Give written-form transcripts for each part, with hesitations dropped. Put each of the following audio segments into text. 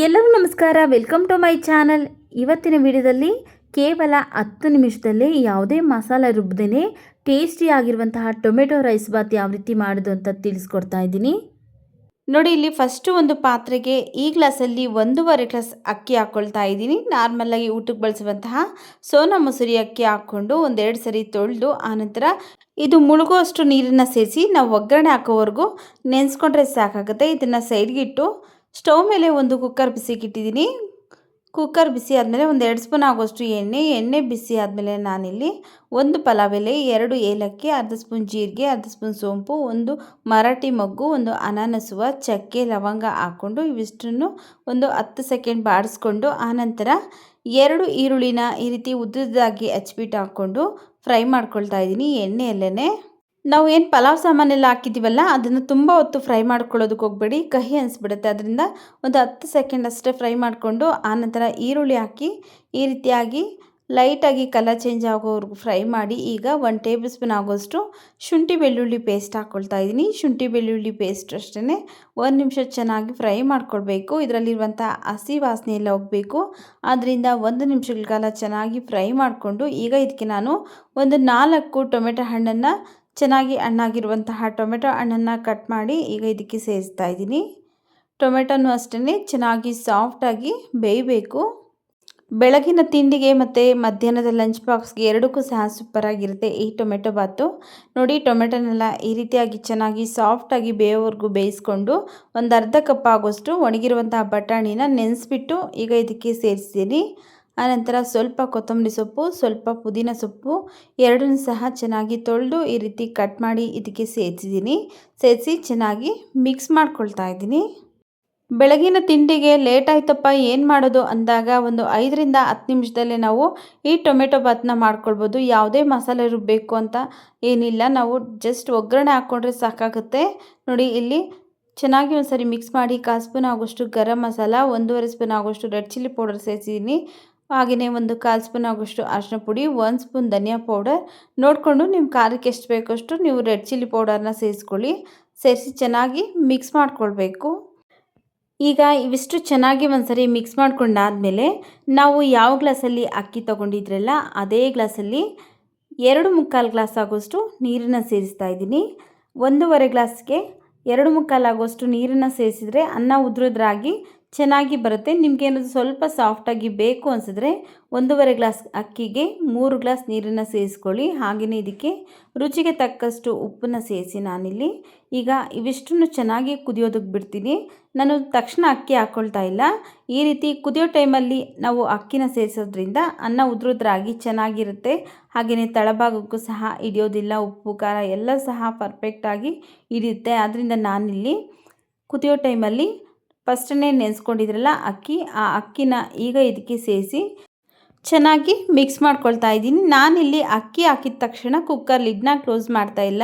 ಎಲ್ಲರೂ ನಮಸ್ಕಾರ, welcome to my channel. ಇವತ್ತಿನ ವಿಡಿಯೋದಲ್ಲಿ ಕೇವಲ 10 ನಿಮಿಷದಲ್ಲಿ ಯಾವುದೇ ಮಸಾಲೆ ರುಬ್ಬದೇನೆ ಟೇಸ್ಟಿಯಾಗಿರುವಂತಹ ಟೊಮೆಟೊ ರೈಸ್ ಬಾತ್ ಯಾವ ರೀತಿ ಮಾಡೋದು ಅಂತ ತಿಳಿಸ್ಕೊಡ್ತಾ ಇದ್ದೀನಿ. ನೋಡಿ, ಇಲ್ಲಿ ಫಸ್ಟು ಒಂದು ಪಾತ್ರೆಗೆ ಈ ಗ್ಲಾಸಲ್ಲಿ 1.5 ಗ್ಲಾಸ್ ಅಕ್ಕಿ ಹಾಕ್ಕೊಳ್ತಾ ಇದ್ದೀನಿ. ನಾರ್ಮಲಾಗಿ ಊಟಕ್ಕೆ ಬಳಸುವಂತಹ ಸೋನಾ ಮಸೂರಿ ಅಕ್ಕಿ ಹಾಕ್ಕೊಂಡು ಒಂದೆರಡು ಸರಿ ತೊಳೆದು ಆನಂತರ ಇದು ಮುಳುಗುವಷ್ಟು ನೀರನ್ನು ಸೇರಿಸಿ ನಾವು ಒಗ್ಗರಣೆ ಹಾಕೋವರೆಗೂ ನೆನೆಸ್ಕೊಂಡ್ರೆ ಸಾಕಾಗುತ್ತೆ. ಇದನ್ನು ಸೈಡ್ಗಿಟ್ಟು ಸ್ಟವ್ ಮೇಲೆ ಒಂದು ಕುಕ್ಕರ್ ಬಿಸಿಗಿಟ್ಟಿದ್ದೀನಿ. ಕುಕ್ಕರ್ ಬಿಸಿ ಆದಮೇಲೆ ಒಂದು 2 ಸ್ಪೂನ್ ಆಗೋಷ್ಟು ಎಣ್ಣೆ ಬಿಸಿ ಆದಮೇಲೆ ನಾನಿಲ್ಲಿ ಒಂದು ಪಲಾವ್ ಎಲೆ, 2 ಏಲಕ್ಕಿ, ಅರ್ಧ ಸ್ಪೂನ್ ಜೀರಿಗೆ, ಅರ್ಧ ಸ್ಪೂನ್ ಸೋಂಪು, ಒಂದು ಮರಾಠಿ ಮೊಗ್ಗು, ಒಂದು ಅನಾನಸುವ, ಚಕ್ಕೆ, ಲವಂಗ ಹಾಕ್ಕೊಂಡು ಇವಿಷ್ಟನ್ನು ಒಂದು 10 ಸೆಕೆಂಡ್ ಬಾಡಿಸ್ಕೊಂಡು ಆನಂತರ 2 ಈರುಳ್ಳಿನ ಈ ರೀತಿ ಉದ್ದುದ್ದಾಗಿ ಹಚ್ಬಿಟ್ಟು ಹಾಕ್ಕೊಂಡು ಫ್ರೈ ಮಾಡ್ಕೊಳ್ತಾ ಇದ್ದೀನಿ ಎಣ್ಣೆಯಲ್ಲೇ. ನಾವು ಏನು ಪಲಾವ್ ಸಾಮಾನೆಲ್ಲ ಹಾಕಿದ್ದೀವಲ್ಲ ಅದನ್ನು ತುಂಬ ಹೊತ್ತು ಫ್ರೈ ಮಾಡ್ಕೊಳ್ಳೋದಕ್ಕೆ ಹೋಗಬೇಡಿ, ಕಹಿ ಅನಿಸ್ಬಿಡುತ್ತೆ. ಅದರಿಂದ ಒಂದು 10 ಸೆಕೆಂಡ್ ಅಷ್ಟೇ ಫ್ರೈ ಮಾಡಿಕೊಂಡು ಆನಂತರ ಈರುಳ್ಳಿ ಹಾಕಿ ಈ ರೀತಿಯಾಗಿ ಲೈಟಾಗಿ ಕಲರ್ ಚೇಂಜ್ ಆಗೋವರೆಗೂ ಫ್ರೈ ಮಾಡಿ ಈಗ 1 ಟೇಬಲ್ ಸ್ಪೂನ್ ಆಗೋಷ್ಟು ಶುಂಠಿ ಬೆಳ್ಳುಳ್ಳಿ ಪೇಸ್ಟ್ ಹಾಕ್ಕೊಳ್ತಾ ಇದ್ದೀನಿ. ಶುಂಠಿ ಬೆಳ್ಳುಳ್ಳಿ ಪೇಸ್ಟ್ ಅಷ್ಟೇ 1 ನಿಮಿಷ ಚೆನ್ನಾಗಿ ಫ್ರೈ ಮಾಡ್ಕೊಳ್ಬೇಕು. ಇದರಲ್ಲಿರುವಂಥ ಹಸಿ ವಾಸನೆ ಎಲ್ಲ ಹೋಗಬೇಕು. ಆದ್ದರಿಂದ 1 ನಿಮಿಷಗಳ ಕಾಲ ಚೆನ್ನಾಗಿ ಫ್ರೈ ಮಾಡಿಕೊಂಡು ಈಗ ಇದಕ್ಕೆ ನಾನು ಒಂದು 4 ಟೊಮೆಟೊ ಹಣ್ಣನ್ನು ಚೆನ್ನಾಗಿ ಹಣ್ಣಾಗಿರುವಂತಹ ಟೊಮೆಟೊ ಹಣ್ಣನ್ನು ಕಟ್ ಮಾಡಿ ಈಗ ಇದಕ್ಕೆ ಸೇರಿಸ್ತಾ ಇದ್ದೀನಿ. ಟೊಮೆಟೊನೂ ಅಷ್ಟೇ ಚೆನ್ನಾಗಿ ಸಾಫ್ಟಾಗಿ ಬೇಯಬೇಕು. ಬೆಳಗಿನ ತಿಂಡಿಗೆ ಮತ್ತು ಮಧ್ಯಾಹ್ನದ ಲಂಚ್ ಬಾಕ್ಸ್ಗೆ ಎರಡಕ್ಕೂ ಸಹ ಸೂಪರಾಗಿರುತ್ತೆ ಈ ಟೊಮೆಟೊ ಬಾತು. ನೋಡಿ, ಟೊಮೆಟೊನೆಲ್ಲ ಈ ರೀತಿಯಾಗಿ ಚೆನ್ನಾಗಿ ಸಾಫ್ಟಾಗಿ ಬೇಯೋವರೆಗೂ ಬೇಯಿಸ್ಕೊಂಡು ಒಂದು ಅರ್ಧ ಕಪ್ ಆಗೋಷ್ಟು ಒಣಗಿರುವಂತಹ ಬಟಾಣಿನ ನೆನೆಸ್ಬಿಟ್ಟು ಈಗ ಇದಕ್ಕೆ ಸೇರಿಸ್ತೀನಿ. ಆನಂತರ ಸ್ವಲ್ಪ ಕೊತ್ತಂಬರಿ ಸೊಪ್ಪು, ಸ್ವಲ್ಪ ಪುದೀನ ಸೊಪ್ಪು ಎರಡನ್ನೂ ಸಹ ಚೆನ್ನಾಗಿ ತೊಳೆದು ಈ ರೀತಿ ಕಟ್ ಮಾಡಿ ಇದಕ್ಕೆ ಸೇರಿಸಿ ಚೆನ್ನಾಗಿ ಮಿಕ್ಸ್ ಮಾಡ್ಕೊಳ್ತಾ ಇದ್ದೀನಿ. ಬೆಳಗಿನ ತಿಂಡಿಗೆ ಲೇಟ್ ಆಯ್ತಪ್ಪ ಏನು ಮಾಡೋದು ಅಂದಾಗ ಒಂದು 5ರಿಂದ 10 ನಿಮಿಷದಲ್ಲೇ ನಾವು ಈ ಟೊಮೆಟೊ ಬಾತನ್ನ ಮಾಡ್ಕೊಳ್ಬೋದು. ಯಾವುದೇ ಮಸಾಲೆ ರುಬ್ಬಬೇಕು ಅಂತ ಏನಿಲ್ಲ, ನಾವು ಜಸ್ಟ್ ಒಗ್ಗರಣೆ ಹಾಕ್ಕೊಂಡ್ರೆ ಸಾಕಾಗುತ್ತೆ. ನೋಡಿ, ಇಲ್ಲಿ ಚೆನ್ನಾಗಿ ಒಂದ್ಸರಿ ಮಿಕ್ಸ್ ಮಾಡಿ 1/4 ಸ್ಪೂನ್ ಆಗೋಷ್ಟು ಗರಂ ಮಸಾಲ, 1.5 ಸ್ಪೂನ್ ಆಗೋಷ್ಟು ರೆಡ್ ಚಿಲ್ಲಿ ಪೌಡರ್ ಸೇರಿಸಿದ್ದೀನಿ. ಹಾಗೆಯೇ ಒಂದು 1/4 ಸ್ಪೂನ್ ಆಗೋಷ್ಟು ಅರಿಶಿನ ಪುಡಿ, 1 ಸ್ಪೂನ್ ಧನಿಯಾ ಪೌಡರ್, ನೋಡಿಕೊಂಡು ನಿಮ್ಮ ಖಾರಕ್ಕೆ ಎಷ್ಟು ಬೇಕಷ್ಟು ನೀವು ರೆಡ್ ಚಿಲ್ಲಿ ಪೌಡರ್ನ ಸೇರಿಸಿ ಚೆನ್ನಾಗಿ ಮಿಕ್ಸ್ ಮಾಡ್ಕೊಳ್ಬೇಕು. ಈಗ ಇವಿಷ್ಟು ಚೆನ್ನಾಗಿ ಒಂದ್ಸರಿ ಮಿಕ್ಸ್ ಮಾಡ್ಕೊಂಡಾದಮೇಲೆ ನಾವು ಯಾವ ಗ್ಲಾಸಲ್ಲಿ ಅಕ್ಕಿ ತೊಗೊಂಡಿದ್ರಲ್ಲ ಅದೇ ಗ್ಲಾಸಲ್ಲಿ 2.25 ಗ್ಲಾಸ್ ಆಗೋಷ್ಟು ನೀರನ್ನು ಸೇರಿಸ್ತಾ ಇದ್ದೀನಿ. 1.5 ಗ್ಲಾಸ್ಗೆ 2.25 ಆಗೋಷ್ಟು ನೀರನ್ನು ಸೇರಿಸಿದರೆ ಅನ್ನ ಉದುರುದ್ರಾಗಿ ಚೆನ್ನಾಗಿ ಬರುತ್ತೆ. ನಿಮಗೇನಾದರೂ ಸ್ವಲ್ಪ ಸಾಫ್ಟಾಗಿ ಬೇಕು ಅನಿಸಿದ್ರೆ 1.5 ಗ್ಲಾಸ್ ಅಕ್ಕಿಗೆ 3 ಗ್ಲಾಸ್ ನೀರನ್ನು ಸೇರಿಸ್ಕೊಳ್ಳಿ. ಹಾಗೆಯೇ ಇದಕ್ಕೆ ರುಚಿಗೆ ತಕ್ಕಷ್ಟು ಉಪ್ಪನ್ನು ಸೇರಿಸಿ ನಾನಿಲ್ಲಿ ಈಗ ಇವಿಷ್ಟನ್ನು ಚೆನ್ನಾಗಿ ಕುದಿಯೋದಕ್ಕೆ ಬಿಡ್ತೀನಿ. ನಾನು ತಕ್ಷಣ ಅಕ್ಕಿ ಹಾಕ್ಕೊಳ್ತಾ ಇಲ್ಲ. ಈ ರೀತಿ ಕುದಿಯೋ ಟೈಮಲ್ಲಿ ನಾವು ಅಕ್ಕಿನ ಸೇರಿಸೋದ್ರಿಂದ ಅನ್ನ ಉದುರುದ್ರಾಗಿ ಚೆನ್ನಾಗಿರುತ್ತೆ. ಹಾಗೆಯೇ ತಳಭಾಗಕ್ಕೂ ಸಹ ಹಿಡಿಯೋದಿಲ್ಲ, ಉಪ್ಪು ಖಾರ ಎಲ್ಲ ಸಹ ಪರ್ಫೆಕ್ಟಾಗಿ ಹಿಡಿಯುತ್ತೆ. ಆದ್ದರಿಂದ ನಾನಿಲ್ಲಿ ಕುದಿಯೋ ಟೈಮಲ್ಲಿ ಫಸ್ಟನ್ನೇ ನೆನೆಸ್ಕೊಂಡಿದ್ರಲ್ಲ ಆ ಅಕ್ಕಿನ ಈಗ ಇದಕ್ಕೆ ಸೇರಿಸಿ ಚೆನ್ನಾಗಿ ಮಿಕ್ಸ್ ಮಾಡ್ಕೊಳ್ತಾ ಇದ್ದೀನಿ. ನಾನಿಲ್ಲಿ ಅಕ್ಕಿ ಹಾಕಿದ ತಕ್ಷಣ ಕುಕ್ಕರ್ ಲಿಡ್ನ ಕ್ಲೋಸ್ ಮಾಡ್ತಾ ಇಲ್ಲ,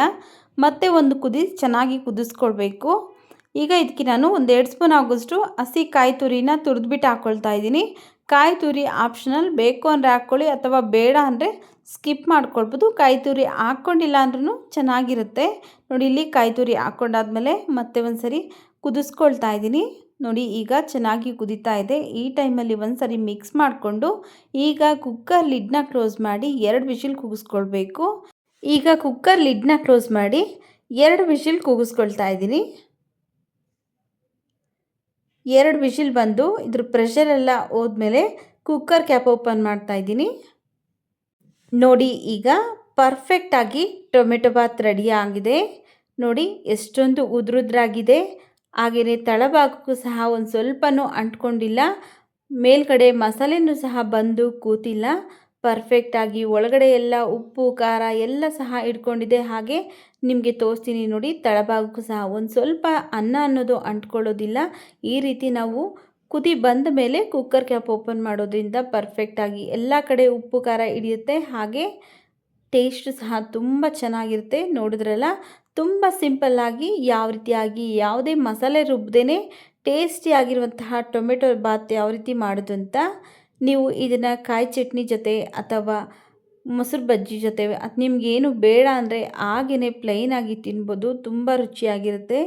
ಮತ್ತೆ ಒಂದು ಕುದಿ ಚೆನ್ನಾಗಿ ಕುದಿಸ್ಕೊಳ್ಬೇಕು. ಈಗ ಇದಕ್ಕೆ ನಾನು ಒಂದು 2 ಸ್ಪೂನ್ ಆಗೋಷ್ಟು ಹಸಿ ಕಾಯಿ ತುರಿನ ತುರಿದ್ಬಿಟ್ಟು ಹಾಕ್ಕೊಳ್ತಾ ಇದ್ದೀನಿ. ಕಾಯಿ ತುರಿ ಆಪ್ಷನಲ್, ಬೇಕು ಅಂದರೆ ಹಾಕ್ಕೊಳ್ಳಿ ಅಥವಾ ಬೇಡ ಅಂದರೆ ಸ್ಕಿಪ್ ಮಾಡ್ಕೊಳ್ಬೋದು. ಕಾಯಿ ತುರಿ ಹಾಕ್ಕೊಂಡಿಲ್ಲ ಅಂದ್ರೂ ಚೆನ್ನಾಗಿರುತ್ತೆ. ನೋಡಿ, ಇಲ್ಲಿ ಕಾಯಿ ತುರಿ ಹಾಕ್ಕೊಂಡಾದ್ಮೇಲೆ ಮತ್ತೆ ಒಂದು ಸರಿ ಕುದಿಸ್ಕೊಳ್ತಾ ಇದ್ದೀನಿ. ನೋಡಿ, ಈಗ ಚೆನ್ನಾಗಿ ಕುದೀತಾ ಇದೆ. ಈ ಟೈಮಲ್ಲಿ ಒಂದು ಸರಿ ಮಿಕ್ಸ್ ಮಾಡಿಕೊಂಡು ಈಗ ಕುಕ್ಕರ್ ಲಿಡ್ನ ಕ್ಲೋಸ್ ಮಾಡಿ 2 ವಿಷಿಲ್ ಕೂಗಿಸ್ಕೊಳ್ಬೇಕು. ಈಗ ಕುಕ್ಕರ್ ಲಿಡ್ನ ಕ್ಲೋಸ್ ಮಾಡಿ 2 ವಿಷಿಲ್ ಕೂಗಿಸ್ಕೊಳ್ತಾ ಇದ್ದೀನಿ. 2 ವಿಷಿಲ್ ಬಂದು ಇದ್ರ ಪ್ರೆಷರೆಲ್ಲ ಹೋದ್ಮೇಲೆ ಕುಕ್ಕರ್ ಕ್ಯಾಪ್ ಓಪನ್ ಮಾಡ್ತಾ ಇದ್ದೀನಿ. ನೋಡಿ, ಈಗ ಪರ್ಫೆಕ್ಟಾಗಿ ಟೊಮೆಟೊ ಬಾತ್ ರೆಡಿ ಆಗಿದೆ. ನೋಡಿ, ಎಷ್ಟೊಂದು ಉದುರುದ್ರಾಗಿದೆ. ಹಾಗೆಯೇ ತಳಭಾಗಕ್ಕೂ ಸಹ ಒಂದು ಸ್ವಲ್ಪನೂ ಅಂಟ್ಕೊಂಡಿಲ್ಲ. ಮೇಲ್ಗಡೆ ಮಸಾಲೆನೂ ಸಹ ಬಂದು ಕೂತಿಲ್ಲ. ಪರ್ಫೆಕ್ಟಾಗಿ ಒಳಗಡೆ ಎಲ್ಲ ಉಪ್ಪು ಖಾರ ಎಲ್ಲ ಸಹ ಇಟ್ಕೊಂಡಿದೆ. ಹಾಗೆ ನಿಮಗೆ ತೋರಿಸ್ತೀನಿ ನೋಡಿ, ತಳಭಾಗಕ್ಕೂ ಸಹ ಒಂದು ಸ್ವಲ್ಪ ಅನ್ನ ಅನ್ನೋದು ಅಂಟ್ಕೊಳ್ಳೋದಿಲ್ಲ. ಈ ರೀತಿ ನಾವು ಕುದಿ ಬಂದ ಮೇಲೆ ಕುಕ್ಕರ್ ಕ್ಯಾಪ್ ಓಪನ್ ಮಾಡೋದ್ರಿಂದ ಪರ್ಫೆಕ್ಟಾಗಿ ಎಲ್ಲ ಕಡೆ ಉಪ್ಪು ಖಾರ ಹಿಡಿಯುತ್ತೆ. ಹಾಗೆ ಟೇಸ್ಟು ಸಹ ತುಂಬ ಚೆನ್ನಾಗಿರುತ್ತೆ. ನೋಡಿದ್ರಲ್ಲ, ತುಂಬ ಸಿಂಪಲ್ಲಾಗಿ ಯಾವ ರೀತಿಯಾಗಿ ಯಾವುದೇ ಮಸಾಲೆ ರುಬ್ಬದೇನೆ ಟೇಸ್ಟಿಯಾಗಿರುವಂತಹ ಟೊಮೆಟೊ ಬಾತ್ ಯಾವ ರೀತಿ ಮಾಡೋದು ಅಂತ ನೀವು ಇದನ್ನು ಕಾಯಿ ಚಟ್ನಿ ಜೊತೆ ಅಥವಾ ಮೊಸರು ಬಜ್ಜಿ ಜೊತೆ ಅದು ನಿಮಗೇನು ಬೇಡ ಅಂದರೆ ಹಾಗೆಯೇ ಪ್ಲೈನಾಗಿ ತಿನ್ಬೋದು. ತುಂಬ ರುಚಿಯಾಗಿರುತ್ತೆ.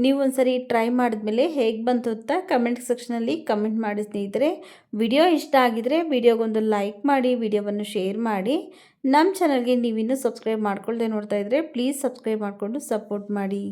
ನೀವು ಒಂದ್ಸರಿ ಟ್ರೈ ಮಾಡಿದ್ಮೇಲೆ ಹೇಗೆ ಬಂತು ಅಂತ ಕಮೆಂಟ್ ಸೆಕ್ಷನಲ್ಲಿ ಕಮೆಂಟ್ ಮಾಡಿ ಸ್ನೇಹಿತರೆ. ವಿಡಿಯೋ ಇಷ್ಟ ಆಗಿದರೆ ವಿಡಿಯೋಗೊಂದು ಲೈಕ್ ಮಾಡಿ, ವಿಡಿಯೋವನ್ನು ಶೇರ್ ಮಾಡಿ. ನಮ್ಮ ಚಾನಲ್ಗೆ ನೀವಿನ್ನೂ ಸಬ್ಸ್ಕ್ರೈಬ್ ಮಾಡ್ಕೊಳ್ಳದೆ ನೋಡ್ತಾ ಇದ್ದರೆ ಪ್ಲೀಸ್ ಸಬ್ಸ್ಕ್ರೈಬ್ ಮಾಡಿಕೊಂಡು ಸಪೋರ್ಟ್ ಮಾಡಿ.